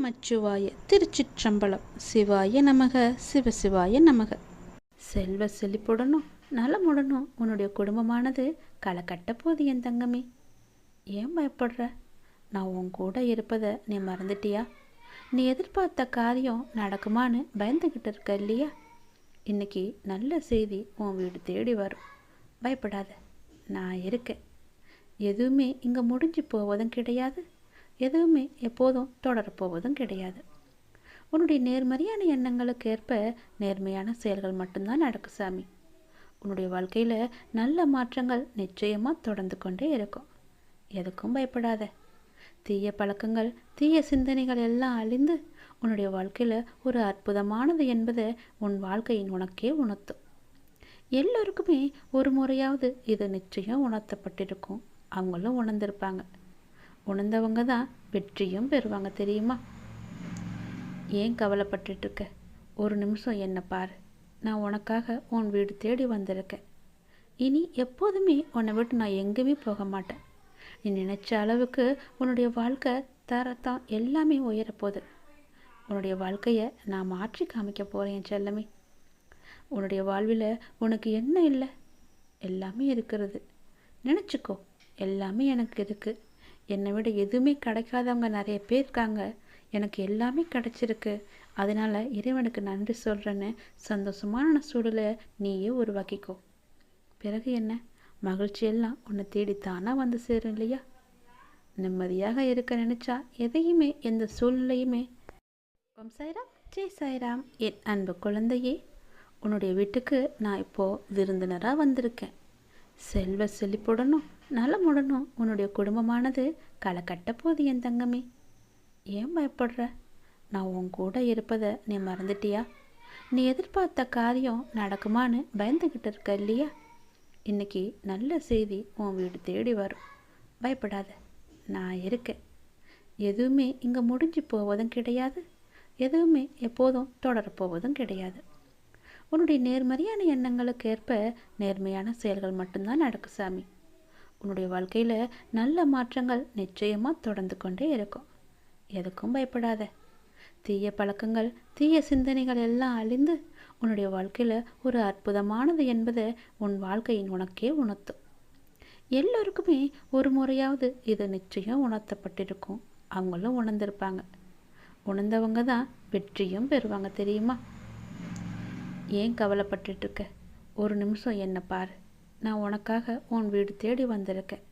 நமச்சிவாய. திருச்சிற்றம்பலம். சிவாய நமக. சிவசிவாய நமக. செல்வ செழிப்புடனும் நலமுடனும் உன்னுடைய குடும்பமானது களை கட்ட போது என் தங்கமே. ஏன் பயப்படுற? நான் உன் கூட இருப்பதை நீ மறந்துட்டியா? நீ எதிர்பார்த்த காரியம் நடக்குமான்னு பயந்துக்கிட்டு இருக்க இல்லையா? இன்னைக்கு நல்ல செய்தி உன் வீடு தேடி வரும். பயப்படாத, நான் இருக்கேன். எதுவுமே இங்கே முடிஞ்சு போவதும் கிடையாது, எதுவுமே எப்போதும் தொடரப்போவதும் கிடையாது. உன்னுடைய நேர்மறையான எண்ணங்களுக்கு ஏற்ப நேர்மையான செயல்கள் மட்டும்தான் நடக்கும் சாமி. உன்னுடைய வாழ்க்கையில் நல்ல மாற்றங்கள் நிச்சயமாக தொடர்ந்து கொண்டே இருக்கும். எதுக்கும் பயப்படாத. தீய பழக்கங்கள் தீய சிந்தனைகள் எல்லாம் அழிந்து உன்னுடைய வாழ்க்கையில் ஒரு அற்புதமானது என்பதை உன் வாழ்க்கையின் உனக்கே உணர்த்தும். எல்லோருக்குமே ஒரு முறையாவது இது நிச்சயம் உணர்த்தப்பட்டிருக்கும். அவங்களும் உணர்ந்திருப்பாங்க. உணர்ந்தவங்க தான் வெற்றியும் பெறுவாங்க, தெரியுமா? ஏன் கவலைப்பட்டுருக்க? ஒரு நிமிஷம் என்னை பாரு. நான் உனக்காக உன் வீடு தேடி வந்திருக்கேன். இனி எப்போதுமே உன்னை விட்டு நான் எங்கேயுமே போக மாட்டேன். நீ நினைச்ச அளவுக்கு உன்னுடைய வாழ்க்கை தரத்தான் எல்லாமே உயரப்போகுது. உன்னுடைய வாழ்க்கையை நான் மாற்றி காமிக்க போகிறேன் செல்லமே. உன்னுடைய வாழ்வில் உனக்கு என்ன இல்லை? எல்லாமே இருக்கிறது. நினச்சிக்கோ, எல்லாமே எனக்கு இருக்குது. என்னை விட எதுவுமே கிடைக்காதவங்க நிறைய பேர் இருக்காங்க. எனக்கு எல்லாமே கிடைச்சிருக்கு. அதனால் இறைவனுக்கு நன்றி சொல்கிறேன்னு சந்தோஷமான சூழலை நீயே உருவாக்கிக்கோ. பிறகு என்ன? மகிழ்ச்சியெல்லாம் உன்னை தேடித்தானா வந்து சேரும் இல்லையா? நிம்மதியாக இருக்க நினச்சா எதையுமே எந்த சூழ்நிலையுமே. ஓம் சாய்ராம், ஜெய் சாய்ராம். என் அன்பு குழந்தையே, உன்னுடைய வீட்டுக்கு நான் இப்போது விருந்தினராக வந்திருக்கேன். செல்வ செழிப்புடனும் நலமுடனும் உன்னுடைய குடும்பமானது களை கட்ட போது என் தங்கமே. ஏன் பயப்படுற? நான் உன் கூட இருப்பதை நீ மறந்துட்டியா? நீ எதிர்பார்த்த காரியம் நடக்குமான்னு பயந்துக்கிட்டு இருக்க இல்லையா? இன்னைக்கு நல்ல செய்தி உன் வீடு தேடி வரும். பயப்படாத, நான் இருக்கேன். எதுவுமே இங்கே முடிஞ்சு போவதும் கிடையாது, எதுவுமே எப்போதும் தொடரப்போவதும் கிடையாது. உன்னுடைய நேர்மறையான எண்ணங்களுக்கு ஏற்ப நேர்மையான செயல்கள் மட்டும்தான் நடக்கும் சாமி. உன்னுடைய வாழ்க்கையில் நல்ல மாற்றங்கள் நிச்சயமாக தொடர்ந்து கொண்டே இருக்கும். எதுக்கும் பயப்படாத. தீய பழக்கங்கள் தீய சிந்தனைகள் எல்லாம் அழிந்து உன்னுடைய வாழ்க்கையில் ஒரு அற்புதமானது என்பதை உன் வாழ்க்கையின் உனக்கே உணர்த்தும். எல்லோருக்குமே ஒரு முறையாவது இது நிச்சயம் உணர்த்தப்பட்டிருக்கும். அவங்களும் உணர்ந்திருப்பாங்க. உணர்ந்தவங்க தான் வெற்றியும் பெறுவாங்க, தெரியுமா? ஏன் கவலைப்பட்டுருக்க? ஒரு நிமிஷம் என்னை பாரு. நான் உனக்காக உன் வீடு தேடி வந்திருக்கேன்.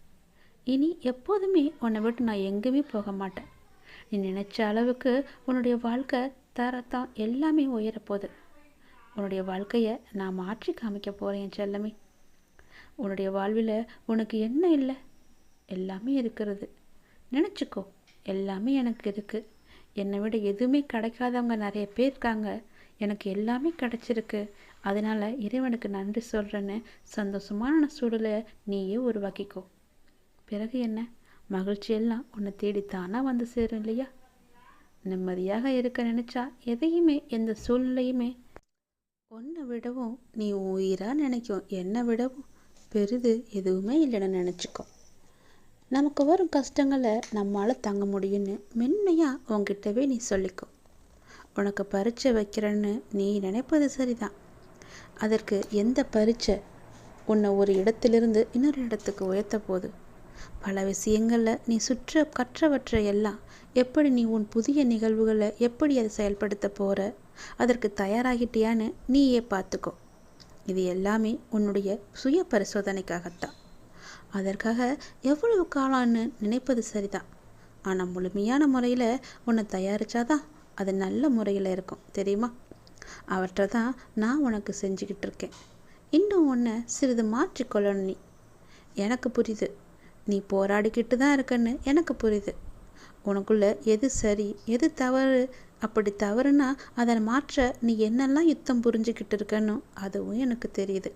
இனி எப்போதுமே உன்னை விட்டு நான் எங்கேயுமே போக மாட்டேன். நீ நினைச்ச அளவுக்கு உன்னுடைய வாழ்க்கை தரத்தான் எல்லாமே உயரப்போகுது. உன்னுடைய வாழ்க்கையை நான் மாற்றி காமிக்க போகிறேன் செல்லமே. உன்னுடைய வாழ்வில் உனக்கு என்ன இல்லை? எல்லாமே இருக்கிறது. நினச்சிக்கோ, எல்லாமே எனக்கு இருக்குது. என்னை விட எதுவுமே கிடைக்காதவங்க நிறைய பேர் இருக்காங்க. எனக்கு எல்லாமே கிடைச்சிருக்கு. அதனால் இறைவனுக்கு நன்றி சொல்கிறேன்னு சந்தோஷமான சூழலை நீயே உருவாக்கிக்கோ. பிறகு என்ன? மகிழ்ச்சியெல்லாம் உன்னை தேடித்தானா வந்து சேரும் இல்லையா? நிம்மதியாக இருக்க நினச்சா எதையுமே எந்த சூழ்நிலையுமே உன்னை விடவும் நீ உயிராக நினைக்கும் என்னை விடவும் பெரிது எதுவுமே இல்லைன்னு நினச்சிக்கோ. நமக்கு வரும் கஷ்டங்களை நம்மளால் தாங்க முடியும்னு மென்மையாக உங்ககிட்டவே நீ சொல்லிக்கோ. உனக்கு பரீட்சை வைக்கிறேன்னு நீ நினைப்பது சரிதான். அதற்கு எந்த பரீட்சை உன்னை ஒரு இடத்திலிருந்து இன்னொரு இடத்துக்கு உயர்த்த போகுது. பல விஷயங்களில் நீ கற்றவற்றை எல்லாம் எப்படி நீ உன் புதிய நிகழ்வுகளை எப்படி அதை செயல்படுத்த போகிற, அதற்கு தயாராகிட்டியான்னு நீயே பார்த்துக்கோ. இது எல்லாமே உன்னுடைய சுய பரிசோதனைக்காகத்தான். அதற்காக எவ்வளவு காலம்னு நினைப்பது சரிதான். ஆனால் முழுமையான முறையில் உன்னை தயாரித்தாதான் அது நல்ல முறையில் இருக்கும், தெரியுமா? அவற்றை தான் நான் உனக்கு செஞ்சுக்கிட்டு இருக்கேன். இன்னும் உன்னை சிறிது மாற்றிக்கொள்ளணும். நீ எனக்கு புரியுது. நீ போராடிக்கிட்டு தான் இருக்கன்னு எனக்கு புரியுது. உனக்குள்ள எது சரி எது தவறு, அப்படி தவறுனா அதை மாற்ற நீ என்னெல்லாம் யுத்தம் புரிஞ்சுக்கிட்டு இருக்கன்னு அதுவும் எனக்கு தெரியுது.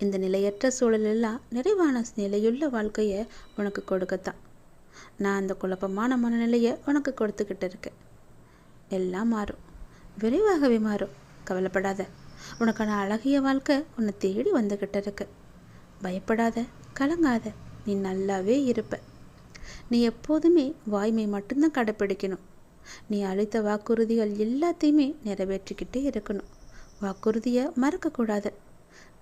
இந்த நிலையற்ற சூழலெல்லாம் நிறைவான நிலையுள்ள வாழ்க்கையை உனக்கு கொடுக்கத்தான் நான் அந்த குழப்பமான மனநிலையை உனக்கு கொடுத்துக்கிட்டு இருக்கேன். எல்லாம் மாறும், விரைவாகவே மாறும். கவலைப்படாத. உனக்கான அழகிய வாழ்க்கை உன்னை தேடி வந்துக்கிட்டு இருக்கு. பயப்படாத, கலங்காத. நீ நல்லாவே இருப்ப. நீ எப்போதுமே வாய்மை மட்டும்தான் கடைப்பிடிக்கணும். நீ அளித்த வாக்குறுதிகள் எல்லாத்தையுமே நிறைவேற்றிக்கிட்டே இருக்கணும். வாக்குறுதியை மறக்கக்கூடாது.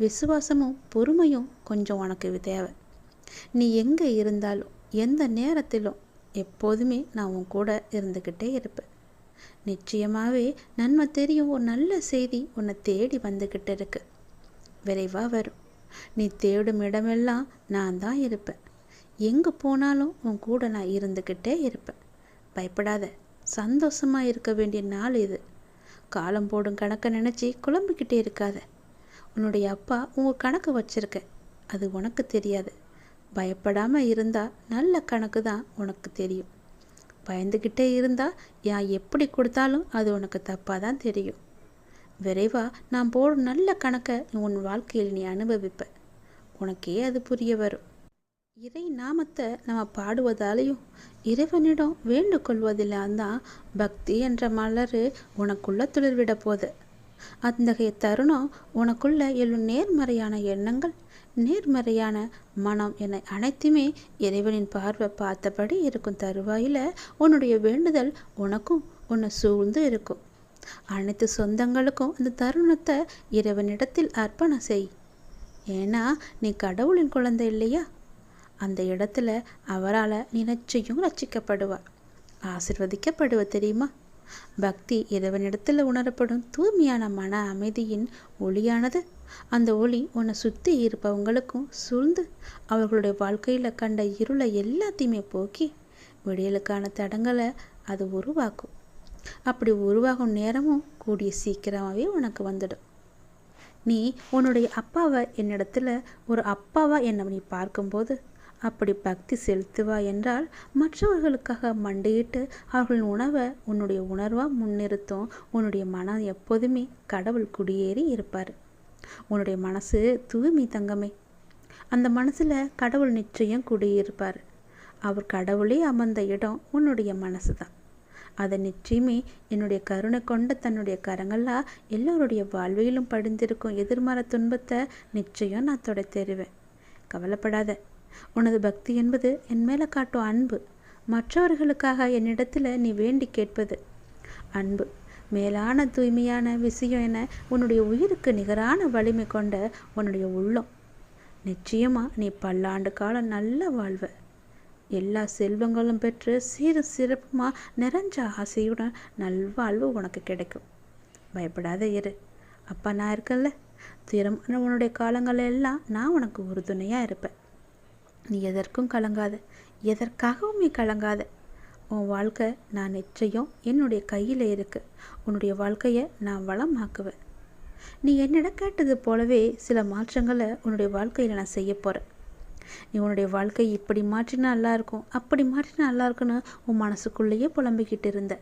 விசுவாசமும் பொறுமையும் கொஞ்சம் உனக்கு தேவை. நீ எங்கே இருந்தாலும் எந்த நேரத்திலும் எப்போதுமே நான் உன் கூட இருந்துக்கிட்டே இருப்பேன். நிச்சயமாகவே நன்மை தெரியும். ஒரு நல்ல செய்தி உன்னை தேடி வந்துக்கிட்டு இருக்கு. விரைவாக வரும். நீ தேடும் இடமெல்லாம் நான் தான் இருப்பேன். எங்கே போனாலும் உன் கூட நான் இருந்துக்கிட்டே இருப்பேன். பயப்படாத. சந்தோஷமாக இருக்க வேண்டிய நாள் இது. காலம் போடும் கணக்கை நினச்சி குழம்பிக்கிட்டே இருக்காத. உன்னுடைய அப்பா உங்கள் கணக்கு வச்சிருக்க, அது உனக்கு தெரியாது. பயப்படாமல் இருந்தால் நல்ல கணக்கு தான் உனக்கு தெரியும். பயந்துக்கிட்டே இருந்தால் யான் எப்படி கொடுத்தாலும் அது உனக்கு தப்பாக தான் தெரியும். விரைவாக நான் போடும் நல்ல கணக்கை உன் வாழ்க்கையில் நீ அனுபவிப்ப. உனக்கே அது புரிய வரும். இறை நாமத்தை நம்ம பாடுவதாலேயும் இறைவனிடம் வேண்டுகொள்வதில்தான் தான் பக்தி என்ற மலர் உனக்குள்ள துளிர்விட போகுது. அத்தகைய தருணம் உனக்குள்ள எழும் நேர்மறையான எண்ணங்கள், நேர்மறையான மனம் என அனைத்துமே இறைவனின் பார்வை பார்த்தபடி இருக்கும் தருவாயில் உன்னுடைய வேண்டுதல் உனக்கும் உன்னை சூழ்ந்து இருக்கும். அனைத்து சொந்தங்களுக்கும் அந்த தருணத்தை இறைவனிடத்தில் அர்ப்பணம் செய். ஏன்னா நீ கடவுளின் குழந்தை இல்லையா? அந்த இடத்துல அவரால் நீ நிச்சயம் ரட்சிக்கப்படுவார், ஆசிர்வதிக்கப்படுவ தெரியுமா? பக்தி இறைவனிடத்தில் உணரப்படும் தூய்மையான மன அமைதியின் ஒளியானது. அந்த ஒளி உன்னை சுற்றி இருப்பவங்களுக்கும் சூழ்ந்து அவர்களுடைய வாழ்க்கையில் கண்ட இருளை எல்லாத்தையுமே போக்கி விடியலுக்கான தடங்களை அது உருவாக்கும். அப்படி உருவாகும் நேரமும் கூடிய சீக்கிரமாகவே உனக்கு வந்துடும். நீ உன்னுடைய அப்பாவை என்னிடத்துல ஒரு அப்பாவா என்னை நீ பார்க்கும்போது அப்படி பக்தி செலுத்துவா என்றால் மற்றவர்களுக்காக மண்டியிட்டு அவர்களின் உணவை உன்னுடைய உணர்வாக முன்னிறுத்தும். உன்னுடைய மனம் எப்போதுமே கடவுள் குடியேறி இருப்பார். உன்னுடைய மனசு தூய்மை தங்கமே. அந்த மனசில் கடவுள் நிச்சயம் குடியிருப்பார். அவர் கடவுளே அமர்ந்த இடம் உன்னுடைய மனசு தான். அதை நிச்சயமே என்னுடைய கருணை கொண்ட தன்னுடைய கரங்களாக எல்லோருடைய வாழ்விலும் படிந்திருக்கும் எதிர்மறை துன்பத்தை நிச்சயம் நான் தொடை தருவேன். கவலைப்படாத. உனது பக்தி என்பது என் மேலே காட்டும் அன்பு. மற்றவர்களுக்காக என்னிடத்தில் நீ வேண்டி கேட்பது அன்பு. மேலான தூய்மையான விஷயம் என உன்னுடைய உயிருக்கு நிகரான வலிமை கொண்ட உன்னுடைய உள்ளம். நிச்சயமாக நீ பல்லாண்டு காலம் நல்ல வாழ்வ. எல்லா செல்வங்களும் பெற்று சீர சிறப்புமாக நிறைஞ்ச ஆசையுடன் நல்வாழ்வு உனக்கு கிடைக்கும். பயப்படாத இரு. அப்பா நான் இருக்கேன்ல. துயரமான உன்னுடைய காலங்கள் எல்லாம் நான் உனக்கு உறுதுணையாக இருப்பேன். நீ எதற்கும் கலங்காத. எதற்காகவும் நீ கலங்காத. உன் வாழ்க்கை நான் நிச்சயம் என்னுடைய கையில் இருக்கு. உன்னுடைய வாழ்க்கையை நான் வளமாக்குவேன். நீ என்னிடம் கேட்டது போலவே சில மாற்றங்களை உன்னுடைய வாழ்க்கையில் நான் செய்ய போகிறேன். நீ உன்னுடைய வாழ்க்கை இப்படி மாற்றினா நல்லா இருக்கும், அப்படி மாற்றினா நல்லா இருக்குன்னு உன் மனசுக்குள்ளேயே புலம்பிக்கிட்டு இருந்த.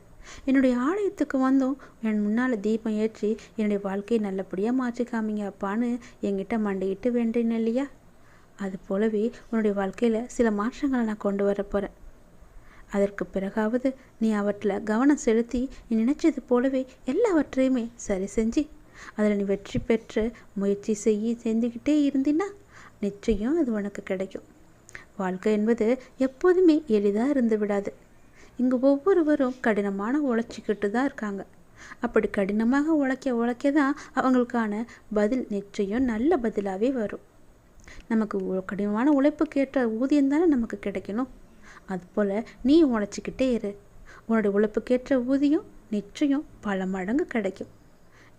என்னுடைய ஆலயத்துக்கு வந்தோம், என் முன்னால் தீபம் ஏற்றி என்னுடைய வாழ்க்கையை நல்லபடியாக மாற்றி காமிங்க அப்பான்னு என்கிட்ட மண்டிக்கிட்டு வேண்டேன் இல்லையா? அது போலவே உன்னுடைய வாழ்க்கையில் சில மாற்றங்களை நான் கொண்டு வர போகிறேன். அதற்கு பிறகாவது நீ அவற்றில் கவனம் செலுத்தி நீ நினைச்சது போலவே எல்லாவற்றையுமே சரி செஞ்சு அதில் நீ வெற்றி பெற்று முயற்சி செஞ்சுக்கிட்டே இருந்தினா நிச்சயம் அது உனக்கு கிடைக்கும். வாழ்க்கை என்பது எப்போதுமே எளிதாக இருந்து விடாது. இங்கு ஒவ்வொருவரும் கடினமான உழைச்சிக்கிட்டு தான் இருக்காங்க. அப்படி கடினமாக உழைக்க தான் அவங்களுக்கான பதில் நிச்சயம் நல்ல பதிலாகவே வரும். நமக்கு கடினமான உழைப்புக்கேற்ற ஊதியம் தானே நமக்கு கிடைக்கணும். அதுபோல் நீ உழைச்சிக்கிட்டே இரு. உன்னுடைய உழைப்புக்கேற்ற ஊதியம் நிச்சயம் பல மடங்கு கிடைக்கும்.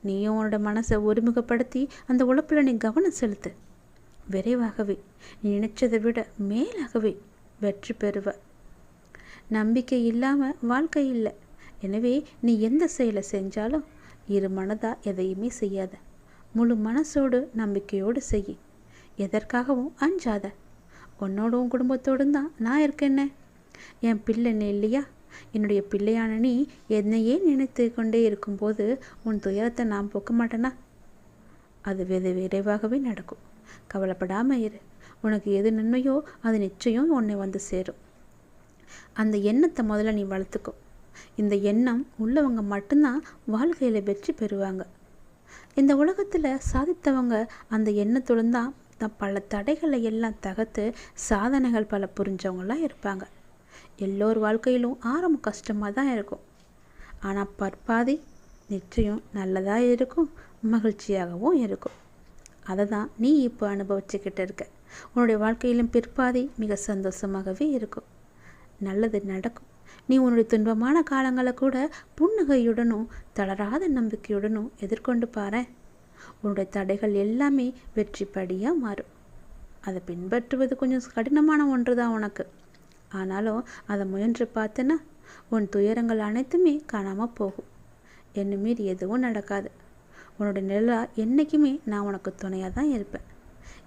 நீயும் உன்னோட மனசை ஒருமுகப்படுத்தி அந்த உழைப்பில் நீ கவனம் செலுத்து. விரைவாகவே நீ நினைச்சதை விட மேலாகவே வெற்றி பெறுவ. நம்பிக்கை இல்லாமல் வாழ்க்கை இல்லை. எனவே நீ எந்த செயலை செஞ்சாலும் இரு மனதாக எதையுமே செய்யாத. முழு மனசோடு நம்பிக்கையோடு செய். எதற்காகவும் அஞ்சாத. உன்னோட உன் குடும்பத்தோடு தான் நான் இருக்கேன்ன. என் பிள்ளைன்னு இல்லையா? என்னுடைய பிள்ளையான நீ என்னையே நினைத்து கொண்டே இருக்கும்போது உன் துயரத்தை நான் போக்க மாட்டேனா? அது விரைவாகவே நடக்கும். கவலைப்படாமல் இரு. உனக்கு எது நன்மையோ அது நிச்சயம் உன்னை வந்து சேரும். அந்த எண்ணத்தை முதல்ல நீ வளர்த்துக்கோ. இந்த எண்ணம் உள்ளவங்க மட்டும்தான் வாழ்க்கையில் வெற்றி பெறுவாங்க. இந்த உலகத்தில் சாதித்தவங்க அந்த எண்ணத்துடன் தான் பல தடைகளை எல்லாம் தகர்த்து சாதனைகள் பல புரிஞ்சவங்களாம் இருப்பாங்க. எல்லோர் வாழ்க்கையிலும் ஆரம்ப கஷ்டமாக தான் இருக்கும். ஆனால் பற்பாதி நிச்சயம் நல்லதாக இருக்கும், மகிழ்ச்சியாகவும் இருக்கும். அதை தான் நீ இப்போ அனுபவிச்சுக்கிட்டு இருக்க. உன்னுடைய வாழ்க்கையிலும் பிற்பாதி மிக சந்தோஷமாகவே இருக்கும், நல்லது நடக்கும். நீ உன்னுடைய துன்பமான காலங்களை கூட புன்னகையுடனும் தளராத நம்பிக்கையுடனும் எதிர்கொண்டு பாரு. உன்னுடைய தடைகள் எல்லாமே வெற்றி படியாக மாறும். அதை பின்பற்றுவது கொஞ்சம் கடினமான ஒன்று தான் உனக்கு. ஆனாலும் அதை முயன்று பார்த்தேன்னா உன் துயரங்கள் அனைத்துமே காணாமல் போகும். என்னை மீறி எதுவும் நடக்காது. உன்னுடைய நிழலா என்றைக்குமே நான் உனக்கு துணையாக தான் இருப்பேன்.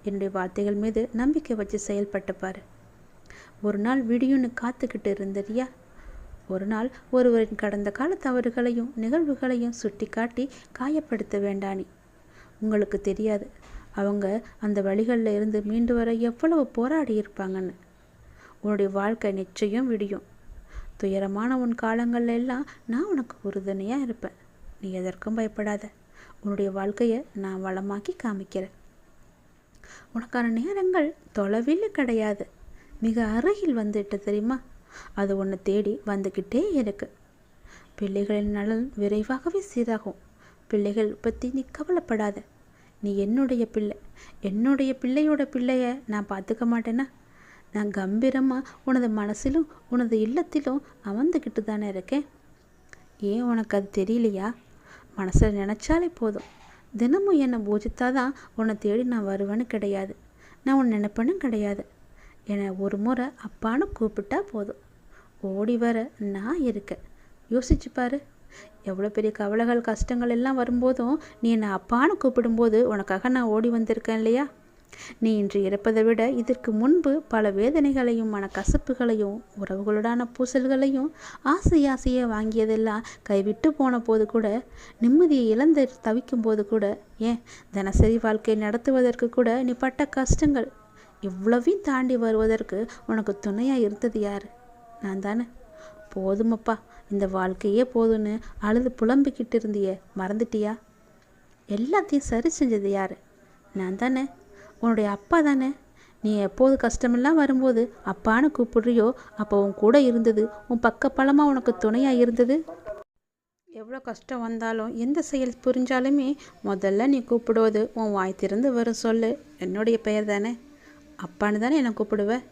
என்னுடைய வார்த்தைகள் மீது நம்பிக்கை வச்சு செயல்பட்டு பாரு. ஒரு நாள் விடியுன்னு காத்துக்கிட்டு இருந்தறியா? ஒரு நாள் ஒருவரின் கடந்த கால தவறுகளையும் நிகழ்வுகளையும் சுட்டி காட்டி காயப்படுத்த வேண்டானி. உங்களுக்கு தெரியாது அவங்க அந்த வழிகளில் இருந்து மீண்டு வர எவ்வளவு போராடி இருப்பாங்கன்னு. உன்னுடைய வாழ்க்கை நிச்சயம் விடியும். துயரமான உன் காலங்கள்ல எல்லாம் நான் உனக்கு உறுதுணையாக இருப்பேன். நீ எதற்கும் பயப்படாத. உன்னுடைய வாழ்க்கையை நான் வளமாக்கி காமிக்கிறேன். உனக்கான நேரங்கள் தொலைவில் கிடையாது, மிக அருகில் வந்துட்டு தெரியுமா? அது உன்னை தேடி வந்துக்கிட்டே இருக்கு. பிள்ளைகளின் நலன் விரைவாகவே சீராகும். பிள்ளைகள் பற்றி நீ கவலைப்படாத. நீ என்னுடைய பிள்ளை. என்னுடைய பிள்ளையோட பிள்ளைய நான் பார்த்துக்க மாட்டேன்னா? நான் கம்பீரமாக உனது மனசிலும் உனது இல்லத்திலும் அமர்ந்துக்கிட்டு தானே இருக்கேன். ஏன் உனக்கு அது தெரியலையா? மனசில் நினச்சாலே போதும். தினமும் என்னை பூஜித்தாதான் உன்னை தேடி நான் வருவேன்னு கிடையாது, நான் உன்னை நினைப்பேன்னு கிடையாது. என்னை ஒரு முறை அப்பான்னு கூப்பிட்டா போதும், ஓடி வர நான் இருக்கேன். யோசிச்சு பாரு. எவ்வளோ பெரிய கவலைகள் கஷ்டங்கள் எல்லாம் வரும்போதும் நீ என்னை அப்பான்னு கூப்பிடும்போது உனக்காக நான் ஓடி வந்திருக்கேன் இல்லையா? நீ இன்று இறப்பதை விட இதற்கு முன்பு பல வேதனைகளையும் மனக்கசப்புகளையும் உறவுகளுடான பூசல்களையும் ஆசையை வாங்கியதெல்லாம் கைவிட்டு போன போது கூட, நிம்மதியை இழந்து தவிக்கும் போது கூட, ஏன் தினசரி வாழ்க்கை நடத்துவதற்கு கூட நீ பட்ட கஷ்டங்கள் இவ்வளவையும் தாண்டி வருவதற்கு உனக்கு துணையாக இருந்தது யார்? நான் தானே. போதுமப்பா, இந்த வாழ்க்கையே போதும்னு அழுது புலம்பிக்கிட்டு இருந்தியே, மறந்துட்டியா? எல்லாத்தையும் சரி செஞ்சது யார்? நான் தானே, உன்னுடைய அப்பா தானே. நீ எப்போது கஷ்டமெல்லாம் வரும்போது அப்பான்னு கூப்பிடுறியோ அப்போ உன் கூட இருந்தது, உன் பக்கப்பலமாக உனக்கு துணையாக இருந்தது. எவ்வளோ கஷ்டம் வந்தாலும் எந்த செயல் புரிஞ்சாலுமே முதல்ல நீ கூப்பிடுவது உன் வாய் திறந்து வரும் சொல்லு என்னுடைய பெயர் தானே. அப்பான்னு தானே என்னை கூப்பிடுவேன்.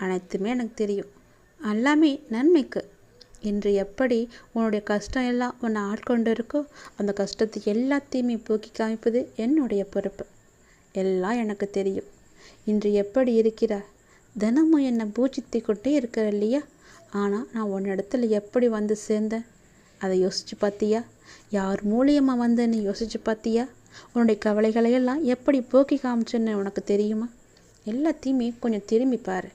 அனைத்துமே எனக்கு தெரியும், எல்லாமே நன்மைக்கு. இன்று எப்படி உன்னுடைய கஷ்டம் எல்லாம் உன்னை ஆட்கொண்டு இருக்கோ அந்த கஷ்டத்தை எல்லாத்தையுமே போக்கி காமிப்பது என்னுடைய பொறுப்பு. எல்லாம் எனக்கு தெரியும். இன்று எப்படி இருக்கிறா? தினமும் என்னை பூஜித்து கொண்டே இருக்கிற இல்லையா? ஆனால் நான் உன்னிடத்துல எப்படி வந்து சேர்ந்தேன் அதை யோசித்து பார்த்தியா? யார் மூலியமாக வந்தேன்னு யோசித்து பார்த்தியா? உன்னுடைய கவலைகளையெல்லாம் எப்படி போக்கி காமிச்சேன்னு உனக்கு தெரியுமா? எல்லாத்தையுமே கொஞ்சம் திரும்பி பாரு.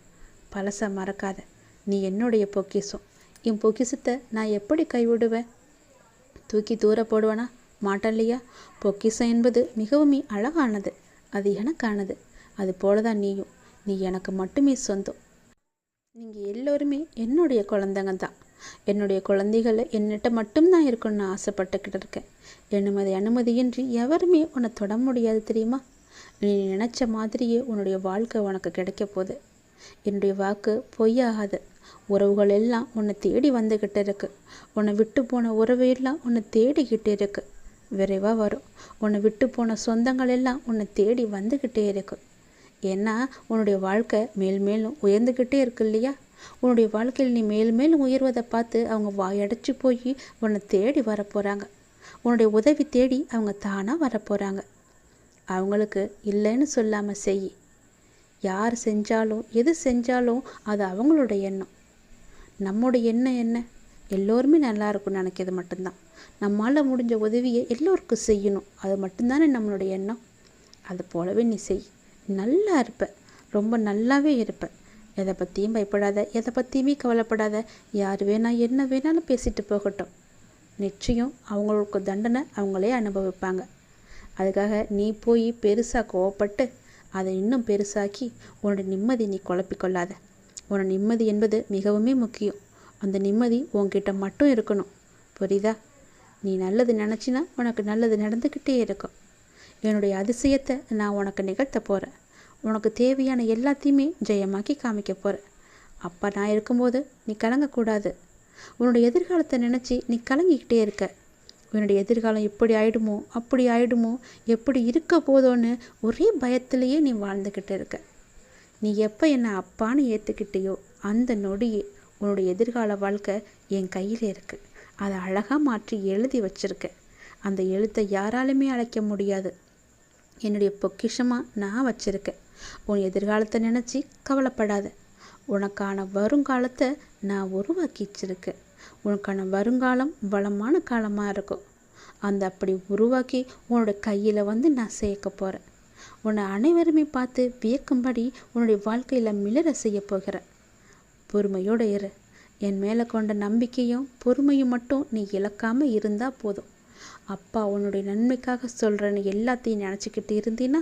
பழசை மறக்காத. நீ என்னுடைய பொக்கிஷம். என் பொக்கிஷத்தை நான் எப்படி கைவிடுவேன்? தூக்கி தூர போடுவேனா? மாட்டேன் இல்லையா? பொக்கிஷம் என்பது மிகவும் அழகானது, அது எனக்கானது. அது போல தான் நீயும். நீ எனக்கு மட்டுமே சொந்தம். நீங்கள் எல்லோருமே என்னுடைய குழந்தைங்க தான். என்னுடைய குழந்தைகளை என்னிட்ட மட்டும்தான் இருக்குன்னு ஆசைப்பட்டுக்கிட்டு இருக்கேன். அனுமதியின்றி எவருமே உன்னை தொட முடியாது தெரியுமா? நீ நினச்ச மாதிரியே உன்னுடைய வாழ்க்கை உனக்கு கிடைக்க போகுது. என்னுடைய வாக்கு பொய்யாகாது. உறவுகள் எல்லாம் உன்னை தேடி வந்துக்கிட்டு இருக்கு. உன்னை விட்டு போன உறவு எல்லாம் உன்னை தேடிக்கிட்டு இருக்கு. விரைவாக வரும். உன்னை விட்டு போன சொந்தங்கள் எல்லாம் உன்னை தேடி வந்துக்கிட்டே இருக்கு. ஏன்னா உன்னுடைய வாழ்க்கை மேல் மேலும் உயர்ந்துக்கிட்டே இருக்கு இல்லையா? உன்னுடைய வாழ்க்கையில் நீ மேல் மேலும் உயர்வதை பார்த்து அவங்க வாயடைச்சு போய் உன்னை தேடி வரப்போகிறாங்க. உன்னுடைய உதவி தேடி அவங்க தானாக வரப்போகிறாங்க. அவங்களுக்கு இல்லைன்னு சொல்லாமல் செய். யார் செஞ்சாலும் எது செஞ்சாலும் அது அவங்களோட எண்ணம். நம்முடைய எண்ணம் என்ன? எல்லோருமே நல்லா இருக்கும்னு நினைக்கிறது மட்டும்தான். நம்மளால் முடிஞ்ச உதவியை எல்லோருக்கும் செய்யணும், அது மட்டும்தானே நம்மளுடைய எண்ணம். அது போலவே நீ செய். நல்லா இருப்ப, ரொம்ப நல்லாவே இருப்ப. எதை பற்றியும் பயப்படாத, எதை பற்றியுமே கவலைப்படாத. யார் வேணா என்ன வேணாலும் பேசிட்டு போகட்டும். நிச்சயம் அவங்களுக்கு தண்டனை அவங்களே அனுபவிப்பாங்க. அதுக்காக நீ போய் பெருசாக கோவப்பட்டு அதை இன்னும் பெருசாக்கி உன்னோட நிம்மதி நீ குழப்பிக்கொள்ளாத. உன்னோட நிம்மதி என்பது மிகவுமே முக்கியம். அந்த நிம்மதி உன்கிட்ட மட்டும் இருக்கணும், புரியுதா? நீ நல்லது நினச்சினா உனக்கு நல்லது நடந்துக்கிட்டே இருக்கும். என்னுடைய அதிசயத்தை நான் உனக்கு நிகழ்த்த போகிறேன். உனக்கு தேவையான எல்லாத்தையுமே ஜெயமாக்கி காமிக்க போகிறேன். அப்போ நான் இருக்கும்போது நீ கலங்கக்கூடாது. உன்னுடைய எதிர்காலத்தை நினச்சி நீ கலங்கிக்கிட்டே இருக்க. உன்னுடைய எதிர்காலம் இப்படி ஆயிடுமோ அப்படி ஆயிடுமோ, எப்படி இருக்க போதோன்னு ஒரே பயத்திலேயே நீ வாழ்ந்துக்கிட்டு இருக்க. நீ எப்போ என்னை அப்பான்னு ஏற்றுக்கிட்டேயோ அந்த நொடியே உன்னுடைய எதிர்கால வாழ்க்கை என் கையில் இருக்குது. அதை அழகாக மாற்றி எழுதி வச்சிருக்க. அந்த எழுத்தை யாராலுமே அழைக்க முடியாது. என்னுடைய பொக்கிஷமாக நான் வச்சுருக்கேன். உன் எதிர்காலத்தை நினச்சி கவலைப்படாத. உனக்கான வருங்காலத்தை நான் உருவாக்கி வச்சிருக்கேன். உனக்கான வருங்காலம் வளமான காலமாக இருக்கும். அந்த அப்படி உருவாக்கி உன்னோட கையில் வந்து நான் சேர்க்க போகிறேன். உன்னை அனைவருமே பார்த்து வியக்கும்படி உன்னுடைய வாழ்க்கையில் மிளற செய்ய போகிறேன். பொறுமையோடு இரு. என் மேலே கொண்ட நம்பிக்கையும் பொறுமையும் மட்டும் நீ இழக்காமல் இருந்தால் போதும். அப்பா உன்னுடைய நன்மைக்காக சொல்கிறேன்னு எல்லாத்தையும் நினச்சிக்கிட்டு இருந்தீன்னா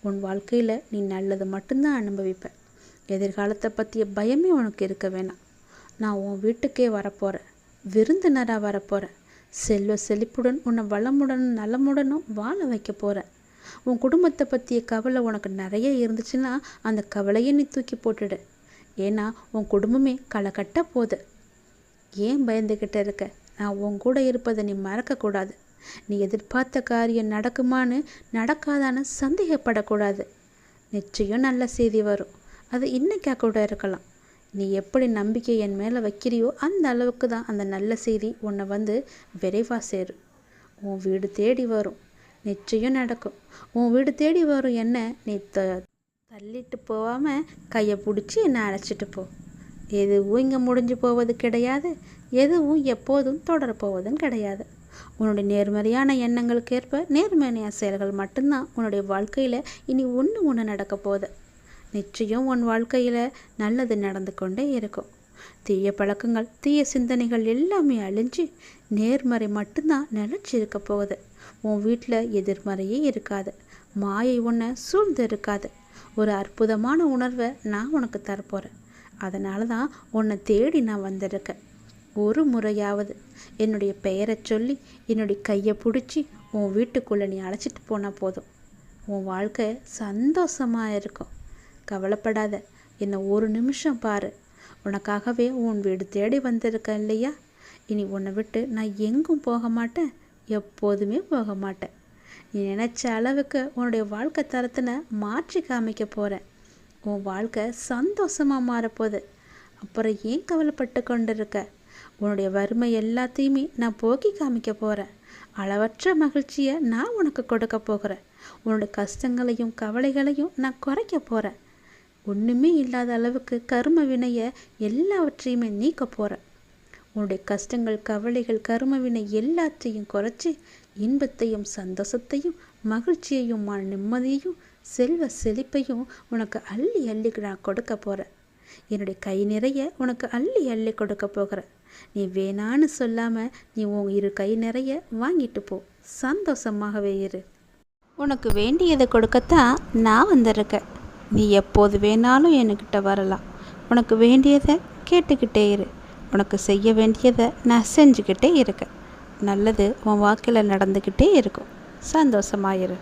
உன் வாழ்க்கையில் நீ நல்லது மட்டும்தான் அனுபவிப்ப. எதிர்காலத்தை பற்றிய பயமே உனக்கு இருக்க வேணாம். நான் உன் வீட்டுக்கே வரப்போகிறேன். விருந்தினராக வரப்போகிறேன். செல்வ செழிப்புடன் உன்னை வளமுடனும் நலமுடனும் வாழ வைக்க போகிறேன். உன் குடும்பத்தை பற்றிய கவலை உனக்கு நிறைய இருந்துச்சுன்னா அந்த கவலையை நீ தூக்கி போட்டுடு. ஏன்னா உன் குடும்பமே களை கட்ட போகுது. ஏன் பயந்துக்கிட்ட இருக்க? நான் உன் கூட இருப்பதை நீ மறக்கக்கூடாது. நீ எதிர்பார்த்த காரியம் நடக்குமான்னு நடக்காதான்னு சந்தேகப்படக்கூடாது. நிச்சயம் நல்ல செய்தி வரும். அது இன்னைக்கா கூட இருக்கலாம். நீ எப்படி நம்பிக்கை என் மேலே வைக்கிறியோ அந்த அளவுக்கு தான் அந்த நல்ல செய்தி உன்னை வந்து விரைவாக சேரும். உன் வீடு தேடி வரும். நிச்சயம் நடக்கும். உன் வீடு தேடி வரும். என்ன நீ தள்ளிட்டு போகாமல் கையை பிடிச்சி என்னை அழைச்சிட்டு போ. எதுவும் இங்கே முடிஞ்சு போவது கிடையாது. எதுவும் எப்போதும் தொடரப்போவதும் கிடையாது. உன்னுடைய நேர்மறையான எண்ணங்களுக்கு ஏற்ப நேர்மறையான செயல்கள் மட்டும்தான் உன்னுடைய வாழ்க்கையில் இனி ஒன்று நடக்க போகுது. நிச்சயம் உன் வாழ்க்கையில் நல்லது நடந்து கொண்டே இருக்கும். தீய பழக்கங்கள் தீய சிந்தனைகள் எல்லாமே அழிஞ்சு நேர்மறை மட்டும்தான் நிலச்சி இருக்க போகுது. உன் வீட்டில் எதிர்மறையே இருக்காது. மாயை உன்னை சூழ்ந்து இருக்காது. ஒரு அற்புதமான உணர்வை நான் உனக்கு தரப்போகிறேன். அதனால தான் உன்னை தேடி நான் வந்திருக்கேன். ஒரு முறையாவது என்னுடைய பெயரை சொல்லி என்னுடைய கையை பிடிச்சி உன் வீட்டுக்குள்ளே நீ அழைச்சிட்டு போனால் போதும். உன் வாழ்க்கை சந்தோஷமாக இருக்கும். கவலைப்படாத. என்னை ஒரு நிமிஷம் பாரு. உனக்காகவே உன் வீடு தேடி வந்திருக்கேன் இல்லையா? இனி உன்னை விட்டு நான் எங்கும் போக மாட்டேன். எப்போதுமே போக மாட்டேன். நீ நினச்ச அளவுக்கு உன்னுடைய வாழ்க்கை தரத்தினை மாற்றி காமிக்க போகிறேன். உன் வாழ்க்கை சந்தோஷமாக மாறப்போகுது. அப்புறம் ஏன் கவலைப்பட்டு கொண்டு இருக்க? உன்னுடைய வறுமை எல்லாத்தையுமே நான் போக்கி காமிக்க போகிறேன். அளவற்ற மகிழ்ச்சியை நான் உனக்கு கொடுக்க போகிறேன். உன்னோட கஷ்டங்களையும் கவலைகளையும் நான் குறைக்க போகிறேன். ஒன்றுமே இல்லாத அளவுக்கு கர்ம வினையை எல்லாவற்றையுமே நீக்க போகிறேன். உன்னுடைய கஷ்டங்கள் கவலைகள் கர்ம வினை எல்லாத்தையும் குறைச்சி இன்பத்தையும் சந்தோஷத்தையும் மகிழ்ச்சியையும் நிம்மதியையும் செல்வ செழிப்பையும் உனக்கு அள்ளி அள்ளி நான் கொடுக்க போகிறேன். என்னுடைய கை நிறைய உனக்கு அள்ளி அள்ளி கொடுக்க போகிறேன். நீ வேணான்னு சொல்லாமல் நீ உன் இரு கை நிறைய வாங்கிட்டு போ. சந்தோஷமாகவே இரு. உனக்கு வேண்டியதை கொடுக்கத்தான் நான் வந்திருக்கேன். நீ எப்போது வேணாலும் என்கிட்ட வரலாம். உனக்கு வேண்டியதை கேட்டுக்கிட்டே இரு. உனக்கு செய்ய வேண்டியதை நான் செஞ்சுக்கிட்டே இருக்கேன். நல்லது உன் வாழ்க்கையில் நடந்துக்கிட்டே இருக்கும். சந்தோஷமாயிரு.